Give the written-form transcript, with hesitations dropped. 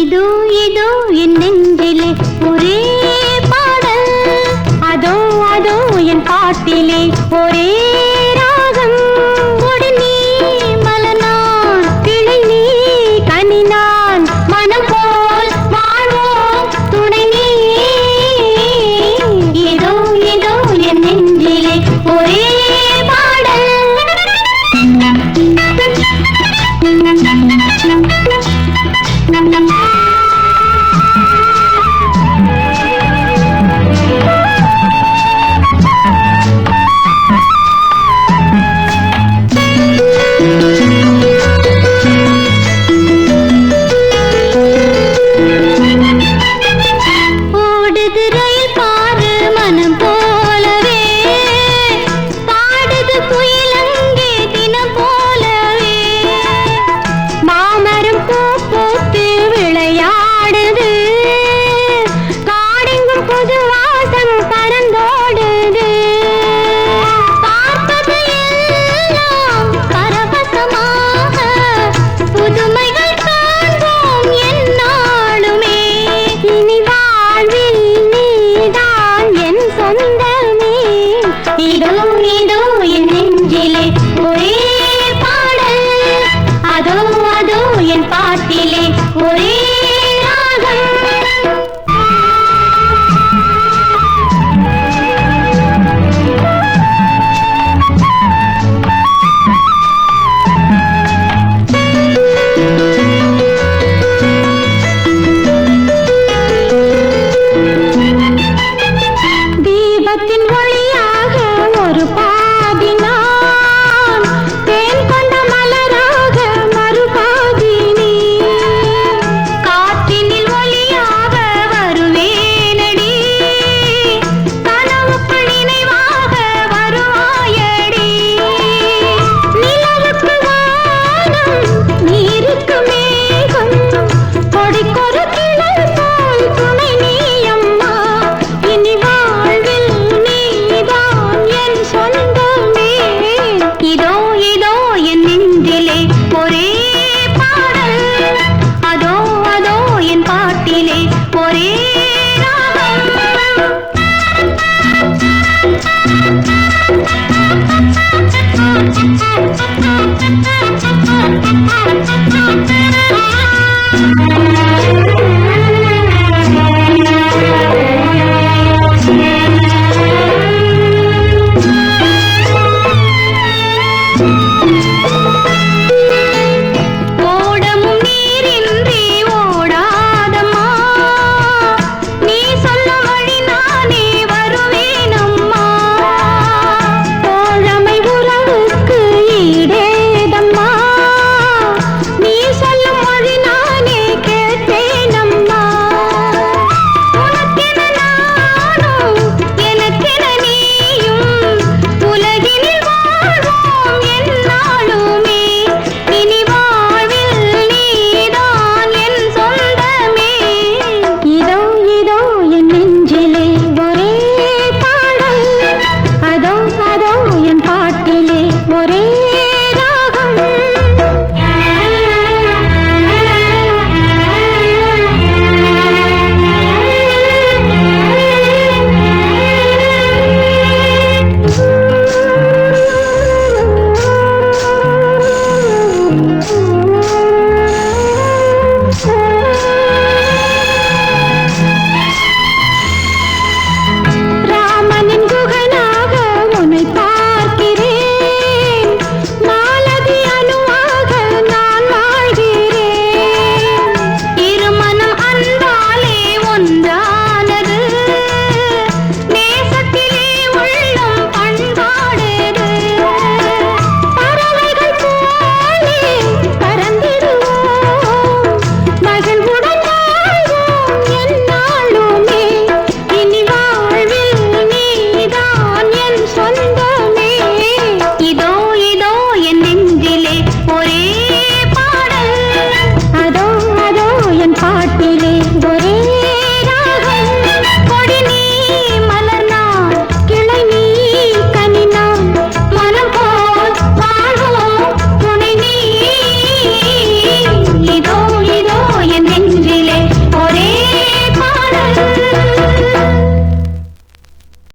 இதோ இதோ என் நெஞ்சிலே ஒரே பாடல், அதோ அதோ என் பாட்டிலே ஒரே ராகம். கொடி நீ மலர்நான், கிளை நீ கனி நான், மனம் போல் வாழ்வோம் துணை நீ. இதோ இதோ என் நெஞ்சிலே ஒரே பாடல். ஓடுது ரயில் பாரு மனம் போலவே, பாடுது குயிலங்கே தினம் போலவே. மாமரம் பூ பூத்து விளையாடுது, காடெங்கும் புது வாசம் பறந்தோடுது. பார்ப்பது எல்லாம் பரவசமாக, புதுமைகள் காண்போம் எந்நாளுமே. இனி வாழ்வில் நீதான் என் சொந்தமே. இதோ இதோ என் நெஞ்சிலே ஒரே பாடல், அதோ அதோ என் பாட்டிலே ஒரே ராகம். தீபத்தின் ஒளியாக ஒரு பாதி நான், தேன் கொண்ட மலராக மறுபாதி நீ. காற்றினில் ஒளியாக வருவேனடி, கனவுக்குள் நினைவாக வருவாயடி. நிலவுக்கு வானம், நீருக்கு மேகம், கொடிக்கொரு கிளை போல் துணை நீ அம்மா. இனி வாழ்வில் நீதான் என் சொந்தமே. இதோ இதோ என் நெஞ்சிலே ஒரே பாடல், அதோ அதோ என் பாட்டிலே ஒரே ராகம்.